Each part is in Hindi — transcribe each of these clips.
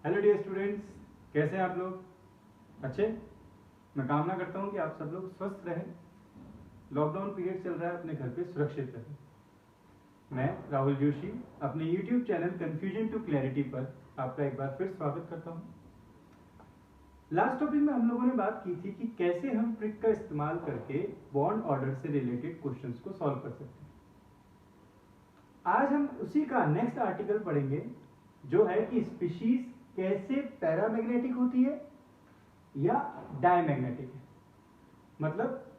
हेलो डियर स्टूडेंट्स, कैसे हैं आप लोग? अच्छे। मैं कामना करता हूं कि आप सब लोग स्वस्थ रहें, लॉकडाउन पीरियड चल रहा है, अपने घर पे सुरक्षित रहें। मैं राहुल जोशी अपने YouTube channel confusion to clarity पर आपका एक बार फिर स्वागत करता हूं। लास्ट टॉपिक में हम लोगों ने बात की थी कि कैसे हम ट्रिक का इस्तेमाल करके बॉन्ड ऑर्डर से रिलेटेड क्वेश्चंस को सॉल्व कर सकते हैं। आज हम उसी का नेक्स्ट आर्टिकल पढ़ेंगे, जो है कि स्पीशीज कैसे पैरामैग्नेटिक होती है या डायमैग्नेटिक है। मतलब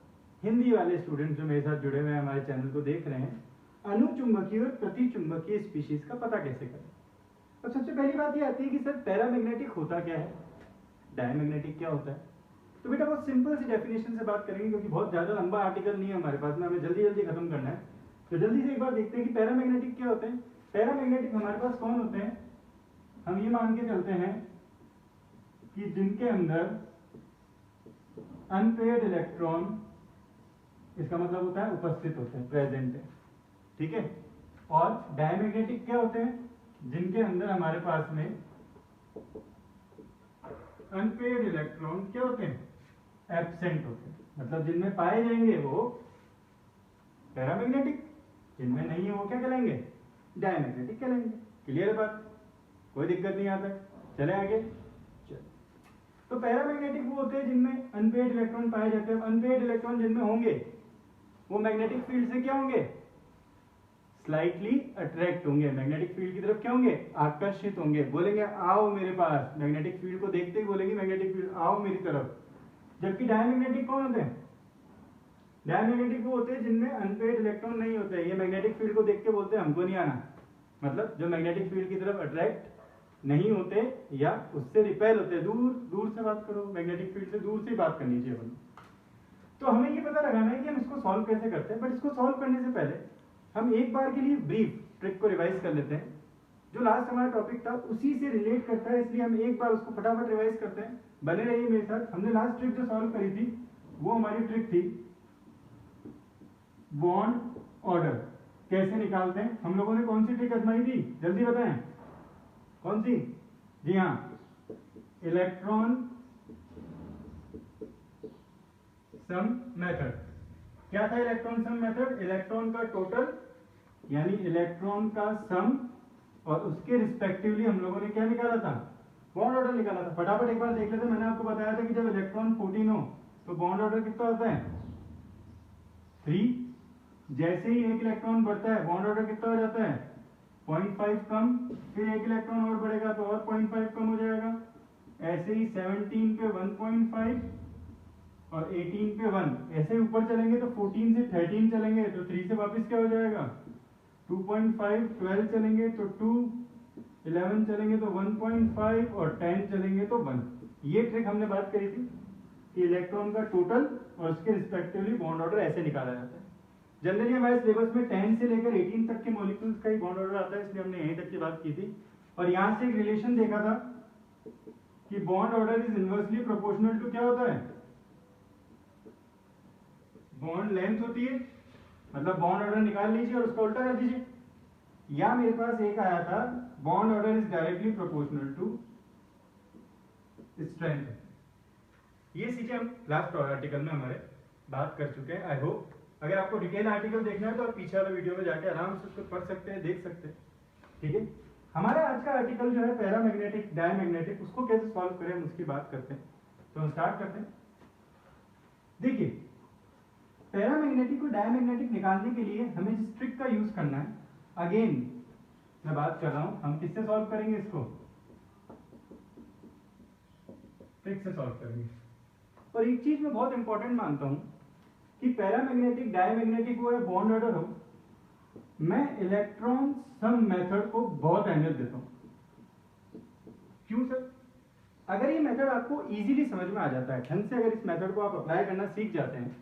हिंदी वाले स्टूडेंट जो मेरे साथ जुड़े हुए हैं, हमारे चैनल को देख रहे हैं, अनुचुंबकीय और प्रतिचुंबकीय स्पीशीज का पता कैसे करें। अब सबसे पहली बात ये आती है कि सर पैरामैग्नेटिक होता क्या है, डायमैग्नेटिक क्या होता है। तो बेटा बहुत सिंपल सी डेफिनेशन से बात करेंगे, क्योंकि बहुत ज्यादा लंबा आर्टिकल नहीं है हमारे पास में, हमें जल्दी जल्दी खत्म करना है। तो जल्दी से एक बार देखते हैं कि पैरामैग्नेटिक क्या होते हैं। पैरामैग्नेटिक हमारे पास कौन होते हैं? हम ये मान के चलते हैं कि जिनके अंदर अनपेयर्ड इलेक्ट्रॉन, इसका मतलब होता है उपस्थित होते हैं, प्रेजेंट है, ठीक है। और डायमैग्नेटिक क्या होते हैं? जिनके अंदर हमारे पास में अनपेयर्ड इलेक्ट्रॉन क्या होते हैं? एब्सेंट होते हैं। मतलब जिनमें पाए जाएंगे वो पैरामैग्नेटिक, जिनमें नहीं है वो क्या कहलाएंगे? डायमैग्नेटिक कहलाएंगे। क्लियर है बात? कोई दिक्कत नहीं आता। चले आगे। तो पैरामैग्नेटिक वो होते हैं जिनमें अनपेयर्ड इलेक्ट्रॉन पाए जाते हैं। अनपेयर्ड इलेक्ट्रॉन जिनमें होंगे वो मैग्नेटिक फील्ड से क्या होंगे? स्लाइटली अट्रैक्ट होंगे, मैग्नेटिक फील्ड की तरफ क्या होंगे? आकर्षित होंगे। बोलेंगे आओ मेरे पास, मैग्नेटिक फील्ड को देखते ही बोलेंगे मैग्नेटिक फील्ड आओ मेरी तरफ। जबकि डायमैग्नेटिक कौन होते हैं? डायमैग्नेटिक वो होते हैं जिनमें अनपेयर्ड इलेक्ट्रॉन नहीं होते हैं। ये मैग्नेटिक फील्ड को देख के बोलते हैं हमको नहीं आना। मतलब जो मैग्नेटिक फील्ड की तरफ अट्रैक्ट नहीं होते या उससे रिपेल होते, दूर दूर से बात करो, मैग्नेटिक फील्ड से दूर से बात करनी चाहिए अपन। तो हमें ये पता लगाना है कि हम इसको सॉल्व कैसे करते हैं। बट इसको सॉल्व करने से पहले हम एक बार के लिए ब्रीफ ट्रिक को रिवाइज कर लेते हैं। जो लास्ट हमारा टॉपिक था उसी से रिलेट करता है, इसलिए हम एक बार उसको फटाफट रिवाइज करते हैं। बने रहिए मेरे साथ। हमने लास्ट ट्रिक जो सॉल्व करी थी वो हमारी ट्रिक थी बॉन्ड ऑर्डर कैसे निकालते हैं। हम लोगों ने कौन सी ट्रिक आजमाई थी, जल्दी बताएं कौन सी? जी हाँ, इलेक्ट्रॉन सम मेथड। क्या था इलेक्ट्रॉन सम मेथड? इलेक्ट्रॉन का टोटल यानी इलेक्ट्रॉन का सम और उसके रिस्पेक्टिवली हम लोगों ने क्या निकाला था? बॉन्ड ऑर्डर निकाला था। फटाफट एक बार देख लेते हैं। मैंने आपको बताया था कि जब इलेक्ट्रॉन 14 हो तो बॉन्ड ऑर्डर कितना होता है? 3। जैसे ही एक इलेक्ट्रॉन बढ़ता है बॉन्ड ऑर्डर कितना हो जाता है? 0.5 कम। फिर एक इलेक्ट्रॉन और बढ़ेगा तो और 0.5 कम हो जाएगा। ऐसे ही 17 पे 1.5 और 18 पे 1। ऐसे ऊपर चलेंगे तो 14 से 13 चलेंगे तो 3 से वापस क्या हो जाएगा? 2.5। 12 चलेंगे तो 2, 11 चलेंगे तो 1.5 और 10 चलेंगे तो 1। ये ट्रिक हमने बात करी थी कि इलेक्ट्रॉन का टोटल और उसके रिस्पेक्टिवली बॉन्ड ऑर्डर ऐसे निकाला जाता है। जनरली हमारे सिलेबस में 10 से लेकर 18 तक के मॉलिक्यूल्स का ही बॉन्ड ऑर्डर आता है, इसलिए हमने यहीं तक की बात की थी। और यहां से एक रिलेशन देखा था कि bond order is inversely proportional to क्या होता है? बॉन्ड लेंथ होती है। मतलब बॉन्ड ऑर्डर निकाल लीजिए और उसका उल्टा कर दीजिए। या मेरे पास एक आया था bond order is directly proportional to strength. ये चीजें हम लास्ट आर्टिकल में हमारे बात कर चुके हैं। आई होप अगर आपको डिटेल आर्टिकल देखना है तो आप पीछे वाले वीडियो में जाके आराम से उसको पढ़ सकते हैं, देख सकते हैं, ठीक है। हमारा आज का आर्टिकल जो है पैरामैग्नेटिक डायमैग्नेटिक, उसको कैसे सॉल्व करें हम उसकी बात करते हैं। तो हम स्टार्ट करते हैं। देखिए, पैरामैग्नेटिक और डायमैग्नेटिक निकालने के लिए हमें जिस ट्रिक का यूज करना है, अगेन मैं बात कर रहा हूं, हम किससे सॉल्व करेंगे इसको? ट्रिक से सॉल्व करेंगे। और एक चीज मैं बहुत इंपॉर्टेंट मानता हूं कि पैरामैग्नेटिक डायमैग्नेटिक हो या बॉन्ड ऑर्डर हो, मैं इलेक्ट्रॉन सम मेथड को बहुत अहमियत देता हूं। क्यों सर? अगर ये मेथड आपको इजीली समझ में आ जाता है, ढंग से अगर इस मेथड को आप अप्लाई करना सीख जाते हैं,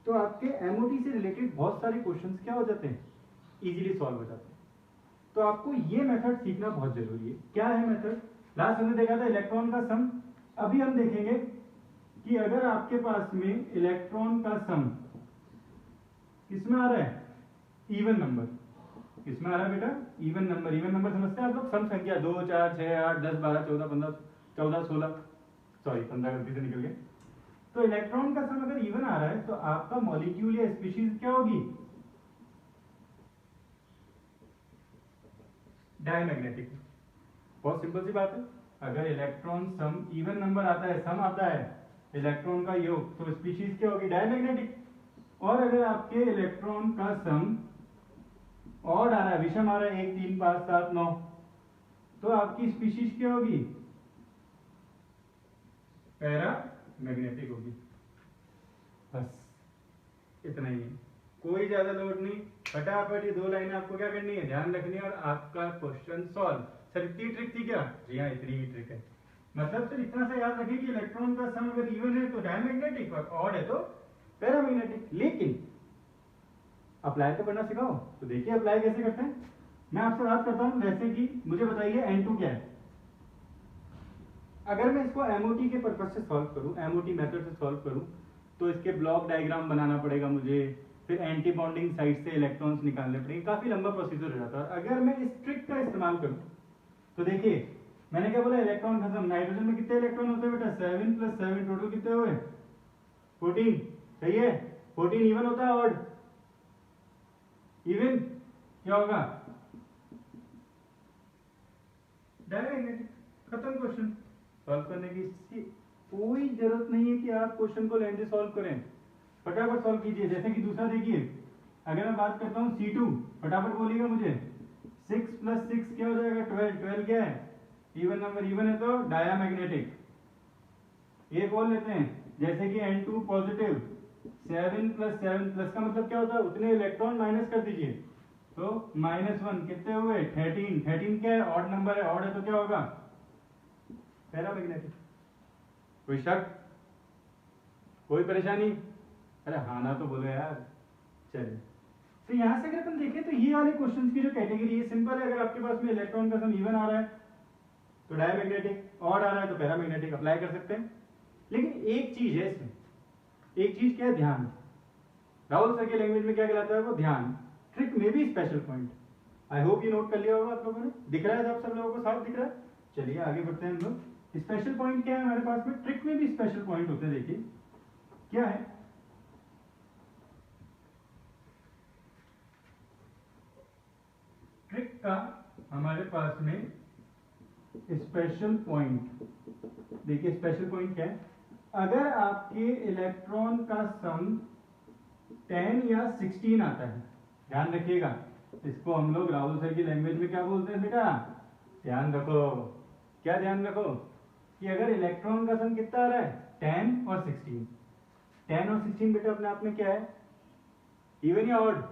तो आपके एमओटी से रिलेटेड बहुत सारे क्वेश्चंस क्या हो जाते हैं? इजीली सॉल्व हो जाते हैं। तो आपको ये मेथड सीखना बहुत जरूरी है। क्या है मेथड? लास्ट हमने देखा था इलेक्ट्रॉन का सम। अभी हम देखेंगे कि अगर आपके पास में इलेक्ट्रॉन का सम किसमें आ रहा है? इवन नंबर, इसमें आ रहा है बेटा इवन नंबर। इवन नंबर समझते हैं आप लोग? सम संख्या 2 4 6 8 10 12 14 15 14 16, सॉरी 15 गलती से निकल गया। तो इलेक्ट्रॉन का सम अगर इवन आ रहा है तो आपका मॉलिक्यूल या स्पीशीज क्या होगी? डायमैग्नेटिक। बहुत सिंपल सी बात है। अगर इलेक्ट्रॉन सम इवन नंबर आता है, सम आता है इलेक्ट्रॉन का योग, तो स्पीशीज क्या होगी? डायमैग्नेटिक। और अगर आपके इलेक्ट्रॉन का सम ऑड आ रहा है, विषम आ रहा है 1 3 5 7 9, तो आपकी स्पीशीज क्या होगी? पैरामैग्नेटिक होगी। बस इतना ही है, कोई ज्यादा लोड नहीं। फटाफट ये 2 लाइनें आपको क्या करनी है? ध्यान रखनी है और आपका क्वेश्चन सॉल्व। सर इतनी ट्रिक थी क्या? जी हाँ, इतनी ही ट्रिक है। मतलब सर इतना सा याद रखिए कि इलेक्ट्रॉन का सम अगर इवन है तो डायमैग्नेटिक और ऑड है तो पैरामैग्नेटिक। लेकिन अप्लाई तो करना सिखाओ। तो देखिए अप्लाई कैसे करते हैं। मैं आपसे बात करता हूं, जैसे कि मुझे बताइए N2 क्या है। अगर मैं इसको MOT के पर्पज से सॉल्व करूं, MOT मेथड से सॉल्व करूं, तो इसके ब्लॉक डायग्राम बनाना पड़ेगा मुझे, फिर एंटी बॉन्डिंग साइड से इलेक्ट्रॉन्स निकालने पड़ेंगे, काफी लंबा प्रोसीजर हो जाता है। अगर मैं इस ट्रिक का इस्तेमाल करूं तो देखिए मैंने क्या बोला, इलेक्ट्रॉन खत्म। नाइट्रोजन में कितने इलेक्ट्रॉन होते हैं बेटा? 7 + 7 टोटल कितने हुए? 14। सही है। 14 इवन होता है ऑड? इवन। क्या होगा? डायमैग्नेटिक। खत्म क्वेश्चन। सॉल्व करने की इसकी कोई जरूरत नहीं है कि आप क्वेश्चन को लेंथ से सॉल्व करें, फटाफट सॉल्व कीजिए। जैसे कि दूसरा देखिए, अगर मैं बात करता हूँ C2, फटाफट बोलिएगा मुझे। 6 + 6 क्या हो जाएगा? 12। 12 क्या है? Even number. इवन है तो डायमैग्नेटिक। एक और लेते हैं, जैसे कि N2 पॉजिटिव। 7 + 7 प्लस का मतलब क्या होता है? उतने इलेक्ट्रॉन माइनस कर दीजिए, तो -1 कितने हुए? 13। 13 क्या है? ऑड नंबर है। ऑड है तो क्या होगा? पैरामैग्नेटिक। कोई शक? कोई परेशानी? अरे हाँ ना तो बोलो यार। चलिए, तो यहां से अगर अपन देखें तो ये वाले क्वेश्चंस की जो कैटेगरी है सिंपल है। अगर आपके पास में इलेक्ट्रॉन का सम इवन आ रहा है तो डायमैग्नेटिक, ऑड आ रहा है तो पैरामैग्नेटिक, अप्लाई कर सकते हैं। लेकिन एक चीज है इसमें, एक चीज क्या है? ध्यान। राहुल सर के लैंग्वेज में क्या कहलाता है वो? ध्यान। ट्रिक में भी स्पेशल पॉइंट। आई होप ये नोट कर लिया होगा आप लोगों ने। दिख रहा है सब लोगों को साफ दिख रहा है? चलिए आगे बढ़ते हैं हम लोग। स्पेशल पॉइंट क्या है हमारे पास में? ट्रिक में भी स्पेशल पॉइंट होते हैं। देखिए क्या है, ट्रिक का हमारे पास में स्पेशल पॉइंट। देखिए स्पेशल पॉइंट क्या है? अगर आपके इलेक्ट्रॉन का सम 10 या 16 आता है, ध्यान रखिएगा, इसको हम लोग राहुल सर की लैंग्वेज में क्या बोलते हैं बेटा? ध्यान रखो। क्या ध्यान रखो? कि अगर इलेक्ट्रॉन का सम कितना आ रहा है? 10 और 16। 10 और 16 बेटा अपने आप में क्या है? इवन या ऑड?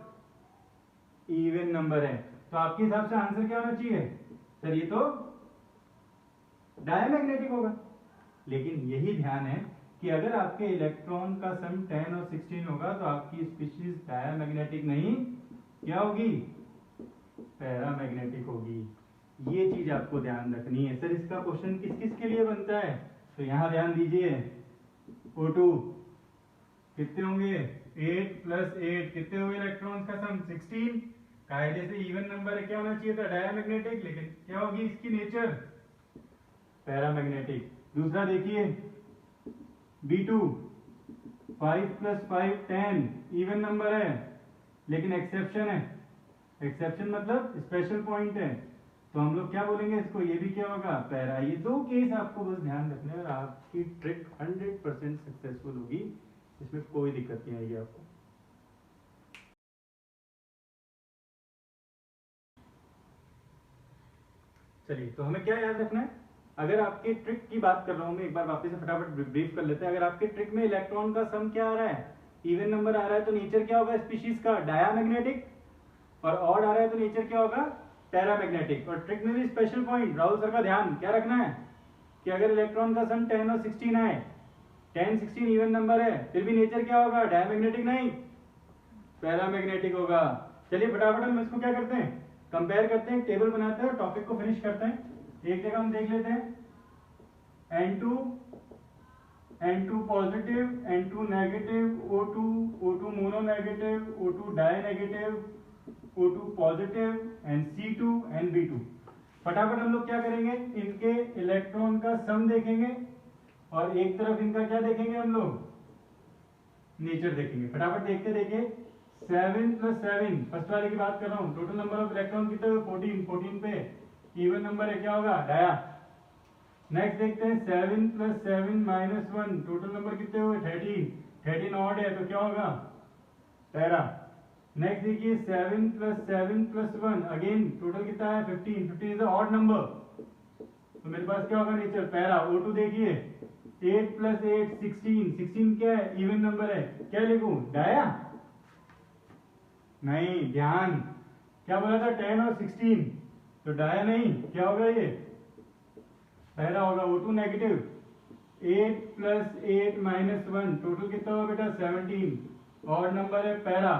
इवन नंबर है। तो आपके हिसाब से आंसर क्या होना चाहिए? सर ये तो डायमैग्नेटिक होगा। लेकिन यही ध्यान है कि अगर आपके इलेक्ट्रॉन का सम 10 और 16 होगा तो आपकी स्पीशीज डायमैग्नेटिक नहीं, क्या होगी? पैरामैग्नेटिक होगी। ये चीज आपको ध्यान रखनी है। सर इसका क्वेश्चन किस किस के लिए बनता है? तो यहां ध्यान दीजिए। O2 कितने होंगे? 8 + 8 कितने हुए? इलेक्ट्रॉन्स का सम 16। कायदे से इवन नंबर है, क्या होना चाहिए था? डायमैग्नेटिक। लेकिन क्या होगी इसकी नेचर? पैरामैग्नेटिक। दूसरा देखिए B2, 5 + 5 10 इवन नंबर है, लेकिन एक्सेप्शन है। एक्सेप्शन मतलब स्पेशल पॉइंट है, तो हम लोग क्या बोलेंगे इसको? ये भी क्या होगा? पैरा। ये 2 केस आपको बस ध्यान रखने और आपकी ट्रिक 100% सक्सेसफुल होगी। इसमें कोई दिक्कत नहीं आएगी आपको। चलिए, तो हमें क्या याद रखना है? अगर आपके ट्रिक की बात कर रहा हूं मैं, एक बार वापस से फटाफट ब्रीफ कर लेते हैं। अगर आपके ट्रिक में इलेक्ट्रॉन का सम क्या आ रहा है? इवन नंबर आ रहा है, तो नेचर क्या होगा स्पीशीज का? डायमैग्नेटिक। और ऑड आ रहा है तो नेचर क्या होगा? पैरामैग्नेटिक। और ट्रिक में भी स्पेशल पॉइंट, राहुल सर का ध्यान क्या रखना है कि अगर इलेक्ट्रॉन का सम 10 और 16 आए, 10 16 इवन नंबर है, फिर भी नेचर क्या होगा? डायमैग्नेटिक नहीं, पैरामैग्नेटिक होगा। चलिए फटाफट हम इसको क्या करते हैं? कंपेयर करते हैं, टेबल बनाते हैं और टॉपिक को फिनिश करते हैं। एक जगह हम देख लेते हैं N2 positive, N2 negative, O2 mono negative, O2 die negative, O2 positive and C2 and B2। फटाफट हम लोग क्या करेंगे, इनके इलेक्ट्रॉन का सम देखेंगे और एक तरफ इनका क्या देखेंगे, हम लोग नेचर देखेंगे। फटाफट देखते देखिए 7 + 7 फर्स्ट वाले की बात कर रहा हूँ। टोटल नंबर ऑफ इलेक्ट्रॉन कितने हुए 14, 14 पे इवन नंबर है, क्या होगा डाया। नेक्स्ट देखते हैं 7 + 7 - 1 टोटल नंबर कितने हुए 13, 13 ऑड है तो क्या होगा पैरा। नेक्स्ट देखिए 7 + 7 + 1 अगेन टोटल कितना है 15, 15 इज ऑड नंबर तो मेरे पास क्या होगा नेचर पैरा। O2 देखिए 8 + 8 16, 16 क्या है इवन नंबर है, क्या लिखूं डाया, नहीं ध्यान, क्या बोला था 10 और 16 तो डाया नहीं, क्या होगा ये पैरा होगा। O2 नेगेटिव 8 + 8 - 1 टोटल कितना होगा बेटा 17 ऑड नंबर है पैरा।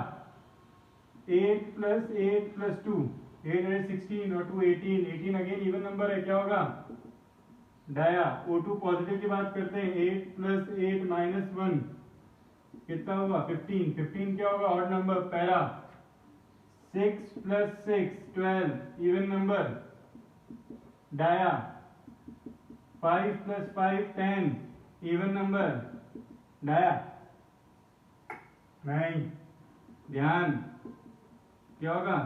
8 + 8 + 2 8 है 16 और 2 18, 18 अगेन इवन नंबर है, क्या होगा डाया। O2 पॉजिटिव की बात करते हैं 8 + 8 - 1 कितना होगा 15, 15 क्या होगा odd number para. 6 + 6 12 even number dia. 5 + 5 10 even number dia, नहीं ध्यान, क्या होगा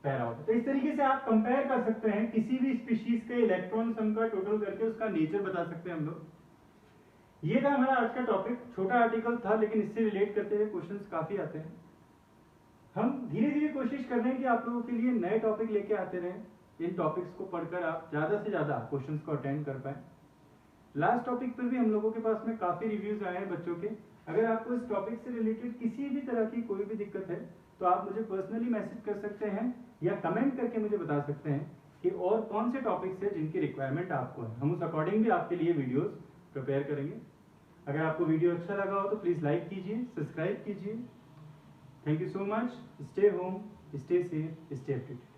पैरा होगा। तो इस तरीके से आप कंपेयर कर सकते हैं किसी भी स्पीशीज के इलेक्ट्रॉन सम का टोटल करके उसका नेचर बता सकते हैं हम लोग। ये था हमारा आज का टॉपिक, छोटा आर्टिकल था लेकिन इससे रिलेट करते हुए क्वेश्चंस काफी आते हैं। हम धीरे धीरे कोशिश कर रहे हैं कि आप लोगों के लिए नए टॉपिक लेके आते रहें, इन टॉपिक्स को पढ़कर आप ज्यादा से ज्यादा क्वेश्चंस को अटेंड कर पाए। लास्ट टॉपिक पर भी हम लोगों के पास में काफी रिव्यूज आए हैं बच्चों के। अगर आपको इस टॉपिक से रिलेटेड किसी भी तरह की कोई भी दिक्कत है तो आप मुझे पर्सनली मैसेज कर सकते हैं या कमेंट करके मुझे बता सकते हैं कि और कौन से टॉपिक्स है जिनकी रिक्वायरमेंट आपको है। हम उस अकॉर्डिंग भी आपके लिए वीडियोस प्रिपेयर करेंगे। अगर आपको वीडियो अच्छा लगा हो तो प्लीज लाइक कीजिए, सब्सक्राइब कीजिए। Thank you so much. Stay home, stay safe, stay updated.